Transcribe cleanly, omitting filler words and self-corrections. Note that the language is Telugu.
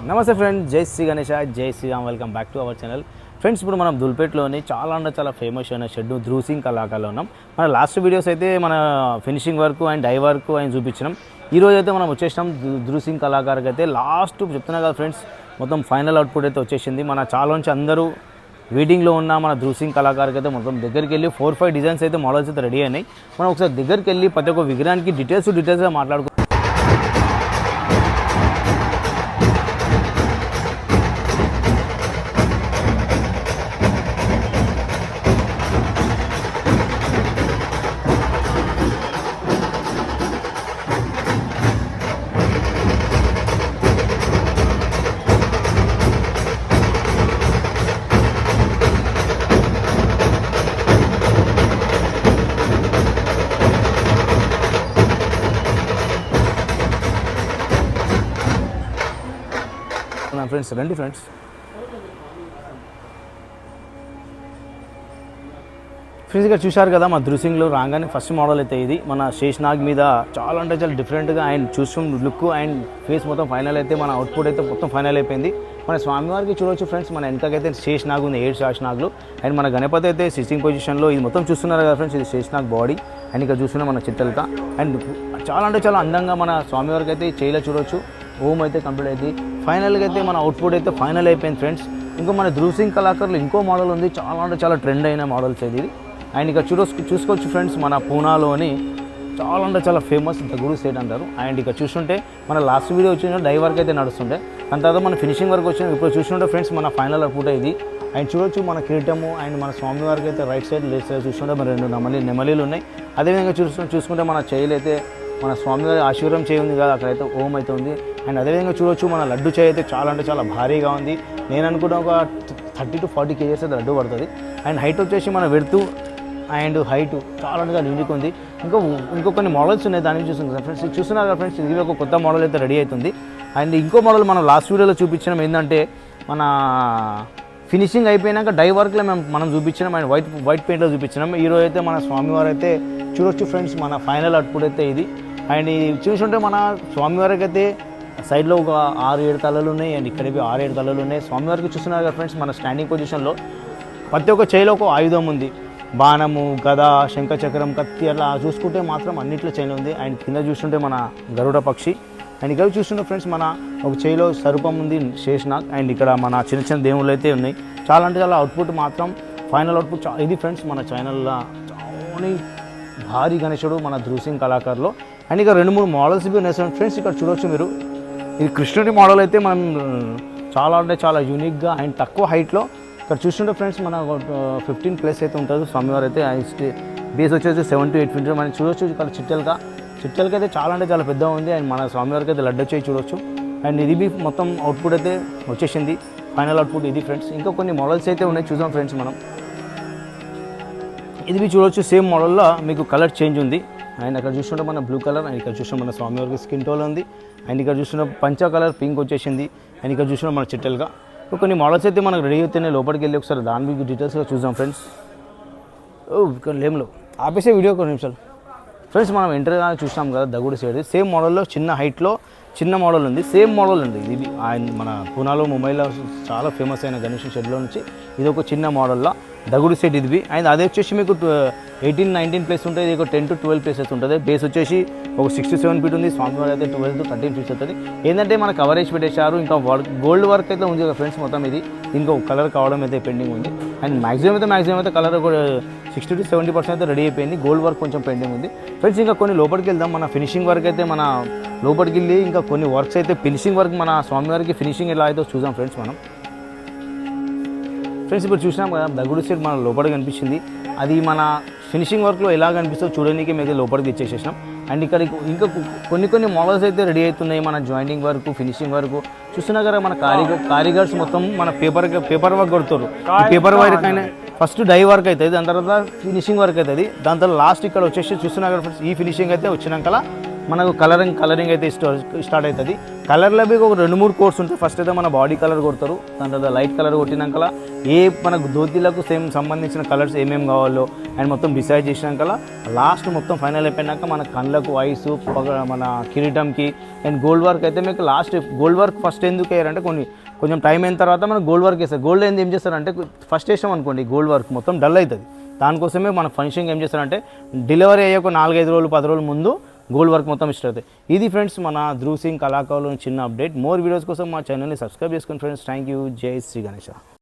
నమస్తే ఫ్రెండ్స్, జై శ్రీ గణేష, జై Shriram. Welcome back to our channel. Friends, ఇప్పుడు మనం దుల్పేట్లోని చాలా ఫేమస్ అయిన షెడ్ ధ్రువ్ సింగ్ కళాకారులో ఉన్నాం. మన లాస్ట్ వీడియోస్ అయితే మన finishing work and die work ఆయన చూపించినాం. ఈరోజు అయితే మనం వచ్చేసినాం ధ్రువ్ సింగ్ కళాకారుకి అయితే. లాస్ట్ చెప్తున్నా కదా ఫ్రెండ్స్, మొత్తం ఫైనల్ అవుట్పుట్ అయితే వచ్చేసింది. మన చాలా నుంచి అందరూ వెయిటింగ్లో ఉన్న మన ధ్రువ్ సింగ్ కళాకారుకి అయితే మొత్తం దగ్గరికి వెళ్ళి 4-5 డిజైన్స్ అయితే మోడల్స్ అయితే రెడీ అయినాయి. మనం ఒకసారి దగ్గరికి వెళ్ళి ప్రతి ఒక్క విగ్రహానికి డీటెయిల్స్గా మాట్లాడుకో. ఫ్రెండ్స్ రండి ఫ్రెండ్స్. ఫ్రెండ్స్ ఇక్కడ చూశారు కదా, మా ధ్రువ్ సింగ్లో రాగానే ఫస్ట్ మోడల్ అయితే ఇది మన శేషనాగ్ మీద చాలా డిఫరెంట్గా అండ్ చూస్తున్న లుక్ అండ్ ఫేస్ మొత్తం ఫైనల్ అయితే మన అవుట్పుట్ అయితే మొత్తం ఫైనల్ అయిపోయింది. మన స్వామివారికి చూడవచ్చు ఫ్రెండ్స్, మన వెనకైతే శేషనాగ్ ఉంది, 7 శేషనాగ్లు. అండ్ మన గణపతి అయితే సిట్టింగ్ పొజిషన్లో ఇది మొత్తం చూస్తున్నారు కదా ఫ్రెండ్స్, ఇది శేషనాగ్ బాడీ. అండ్ ఇక్కడ చూస్తున్నా మన చిట్టెలక. అండ్ చాలా అందంగా మన స్వామివారికి అయితే చేయలో చూడవచ్చు. ఓం అయితే కంప్లీట్ అయింది. ఫైనల్గా అయితే మన అవుట్పుట్ అయితే ఫైనల్ అయిపోయింది ఫ్రెండ్స్. ఇంకో మన ధ్రువ్ సింగ్ కళాకారులు ఇంకో మోడల్ ఉంది, చాలా ట్రెండ్ అయిన మోడల్స్ ఇది. అండ్ ఇక్కడ చూసుకోవచ్చు ఫ్రెండ్స్, మన పూనాలోని చాలా ఫేమస్ ద గురు సెట్ అంటారు. అండ్ ఇక్కడ చూస్తుంటే మన లాస్ట్ వీడియో వచ్చిన డై వర్క్ అయితే నడుస్తుంటే, దాని తర్వాత మన ఫినిషింగ్ వర్క్ వచ్చిన ఇప్పుడు చూస్తుంటే ఫ్రెండ్స్ మన ఫైనల్ అవుట్పుట్ ఇది. అండ్ చూడొచ్చు మన కిరీటము అండ్ మన స్వామి వారికి అయితే రైట్ సైడ్ లెఫ్ట్ సైడ్ చూస్తుంటే మన 2 నెమలీలు ఉన్నాయి. అదేవిధంగా చూసుకుంటే మన చేయిలు అయితే మన స్వామివారి ఆశీర్వాదం చేయి ఉంది కదా, అక్కడైతే ఓం అయితే ఉంది. అండ్ అదేవిధంగా చూడొచ్చు మన లడ్డు చేయి అయితే చాలా భారీగా ఉంది. నేను అనుకుంటే ఒక 30 to 40 kgs అయితే లడ్డు పడుతుంది. అండ్ హైట్ వచ్చేసి మన వెడుతూ అండ్ హైట్ చాలా యూనిక్ ఉంది. ఇంకో కొన్ని మోడల్స్ ఉన్నాయి, దానికి చూస్తున్నారు ఫ్రెండ్స్. చూస్తున్నారు కదా ఫ్రెండ్స్, ఇది ఒక కొత్త మోడల్ అయితే రెడీ అవుతుంది. అండ్ ఇంకో మోడల్ మనం లాస్ట్ వీడియోలో చూపించడం ఏంటంటే, మన ఫినిషింగ్ అయిపోయినాక డై వర్క్లో మనం చూపించినాం అండ్ వైట్ పెయింట్లో చూపించినాం. ఈరోజు అయితే మన స్వామివారు అయితే చూడొచ్చు ఫ్రెండ్స్, మన ఫైనల్ అవుట్పుట్ అయితే ఇది. అండ్ ఇది చూసుంటే మన స్వామివారికి అయితే సైడ్లో ఒక 6-7 తలలు ఉన్నాయి. అండ్ ఇక్కడ 6-7 తలలు ఉన్నాయి. స్వామివారికి చూస్తున్నారు కదా ఫ్రెండ్స్, మన స్టాండింగ్ పొజిషన్లో ప్రతి ఒక్క చేయిలో ఒక ఆయుధం ఉంది. బాణము, గద, శంఖచక్రం, కత్తి, అట్లా చూసుకుంటే మాత్రం అన్నింటిలో చైన్ ఉంది. అండ్ కింద చూస్తుంటే మన గరుడ పక్షి. అండ్ ఇక్కడ చూస్తుంటే ఫ్రెండ్స్ మన ఒక చేయిలో సర్పం ఉంది, శేషనాగ్. అండ్ ఇక్కడ మన చిన్న దేవుళ్ళు అయితే ఉన్నాయి. చాలా అవుట్పుట్ మాత్రం ఫైనల్ అవుట్పుట్ ఇది ఫ్రెండ్స్. మన ఛానల్లో చాలా భారీ గణేశుడు మన ధ్రువ్ సింగ్ కళాకారులో. అండ్ ఇక్కడ 2-3 మోడల్స్ ఉన్నాయి ఫ్రెండ్స్. ఇక్కడ చూడవచ్చు మీరు, ఇది కృష్ణుడి మోడల్ అయితే మనం చాలా యూనిక్గా అండ్ తక్కువ హైట్లో ఇక్కడ చూస్తుంటే ఫ్రెండ్స్ మన 15+ అయితే ఉంటుంది. స్వామివారు అయితే బేస్ వచ్చేసి 7 to 8 feet. మనం చూడొచ్చు ఇక్కడ చిట్టెలకి అయితే చాలా పెద్దగా ఉంది. అండ్ మన స్వామివారికి అయితే లడ్డు వచ్చి చూడొచ్చు. అండ్ ఇది మొత్తం అవుట్పుట్ అయితే వచ్చేసింది, ఫైనల్ అవుట్పుట్ ఇది ఫ్రెండ్స్. ఇంకా కొన్ని మోడల్స్ అయితే ఉన్నాయి, చూద్దాం ఫ్రెండ్స్ మనం. ఇది చూడొచ్చు, సేమ్ మోడల్లో మీకు కలర్ చేంజ్ ఉంది. అండ్ అక్కడ చూస్తుంటే మన బ్లూ కలర్, అండ్ ఇక్కడ చూస్తుంటే మన స్వామివారికి స్కిన్ టోన్ ఉంది. అండ్ ఇక్కడ చూస్తున్న పంచా కలర్ పింక్ వచ్చేసింది. అండ్ ఇక్కడ చూస్తున్న మన చిట్టెలుగా కొన్ని మోడల్స్ అయితే మనకు రెడీ అవుతాయి. లోపలికి వెళ్ళి ఒకసారి దాని మీకు డీటెయిల్స్గా చూద్దాం ఫ్రెండ్స్. ఇక్కడ లేమ్లో ఆపేసే వీడియో కొన్ని నిమిషాలు ఫ్రెండ్స్. మనం ఎంటర్గా చూసాం కదా దగుడు సైడ్, సేమ్ మోడల్లో చిన్న హైట్లో చిన్న మోడల్ ఉంది, సేమ్ మోడల్ ఉంది. ఇది మన పూనాలో, ముంబైలో చాలా ఫేమస్ అయిన గణేష్ షెడ్లో నుంచి ఇది ఒక చిన్న మోడల్లో దగుడు సెట్ ఇది. అండ్ అదే వచ్చేసి మీకు 18-19+ ఉంటుంది. ఇది ఒక 10 to 12+ అయితే ఉంటుంది. బేస్ వచ్చేసి ఒక 6 to 7 feet ఉంది. స్వామివారి అయితే 12 to 13 feet అవుతుంది. ఏంటంటే మన కవరేజ్ పెట్టేశారు. ఇంకా గోల్డ్ వర్క్ అయితే ఉంది కదా ఫ్రెండ్స్ మొత్తం. ఇది ఇంకో కలర్ కావడం అయితే పెండింగ్ ఉంది. అండ్ మ్యాక్సిమం అయితే కలర్ కూడా 60 to 70% అయితే రెడీ అయిపోయింది. గోల్డ్ వర్క్ కొంచెం పెండింగ్ ఉంది ఫ్రెండ్స్. ఇంకా కొన్ని లోపలికి వెళ్దాం. మన ఫినిషింగ్ వర్క్ అయితే మన లోపలికి వెళ్ళి ఇంకా కొన్ని వర్క్స్ అయితే ఫినిషింగ్ వర్క్ మన స్వామివారికి ఫినిషింగ్ ఎలా అయితే చూద్దాం ఫ్రెండ్స్ మనం. ఫ్రెండ్స్ ఇప్పుడు చూసినాం కదా దగుడు సెట్ మన లోపలికి కనిపించింది. అది మన ఫినిషింగ్ వర్క్లో ఎలా కనిపిస్తుందో చూడడానికి మేము లోపలికి ఇచ్చేసేసినాం. అండ్ ఇక్కడ ఇంకా కొన్ని మోడల్స్ అయితే రెడీ అవుతున్నాయి. మన జాయింటింగ్ వర్క్, ఫినిషింగ్ వర్క్ చూస్తున్నా కదా. మన కారిగర్స్ మొత్తం మన పేపర్ వర్క్ కొడుతారు. పేపర్ వర్క్ అయినా ఫస్ట్ డై వర్క్ అవుతుంది, దాని తర్వాత ఫినిషింగ్ వర్క్ అవుతుంది. దాని తర్వాత లాస్ట్ ఇక్కడ వచ్చేసి చూస్తున్నా కదా ఫ్రెండ్స్, ఈ ఫినిషింగ్ అయితే వచ్చినాక మనకు కలరింగ్ అయితే స్టార్ట్ అవుతుంది. కలర్లో ఒక 2-3 కోర్స్ ఉంటాయి. ఫస్ట్ అయితే మన బాడీ కలర్ కొడతారు, దాని తర్వాత లైట్ కలర్ కొట్టినాక మనకు ధోతీలకు సేమ్ సంబంధించిన కలర్స్ ఏమేమి కావాలో అండ్ మొత్తం డిసైడ్ చేసినాక లాస్ట్ మొత్తం ఫైనల్ అయిపోయినాక మన కళ్ళకు ఐస్, మన కిరీటంకి అండ్ గోల్డ్ వర్క్ అయితే మీకు లాస్ట్ గోల్డ్ వర్క్ ఫస్ట్ ఎందుకు వేయారంటే కొంచెం టైం అయిన తర్వాత మనం గోల్డ్ వర్క్ వేస్తారు. గోల్డ్ ఏంది ఏం చేస్తారంటే ఫస్ట్ వేసాం అనుకోండి గోల్డ్ వర్క్ మొత్తం డల్ అవుతుంది. దానికోసమే మన ఫంక్షన్ ఏం చేస్తారంటే డెలివరీ అయ్యే ఒక 4-5 రోజులు 10 రోజుల ముందు గోల్డ్ వర్క్ మొత్తం స్టార్ట్ అవుతుంది. ఇది ఫ్రెండ్స్ మన ధ్రువ్ సింగ్ కళాకారులు చిన్న అప్డేట్. మోర్ వీడియోస్ కోసం మా ఛానల్ని సబ్స్క్రైబ్ చేసుకోండి ఫ్రెండ్స్. Thank you. జై శ్రీ గణేష.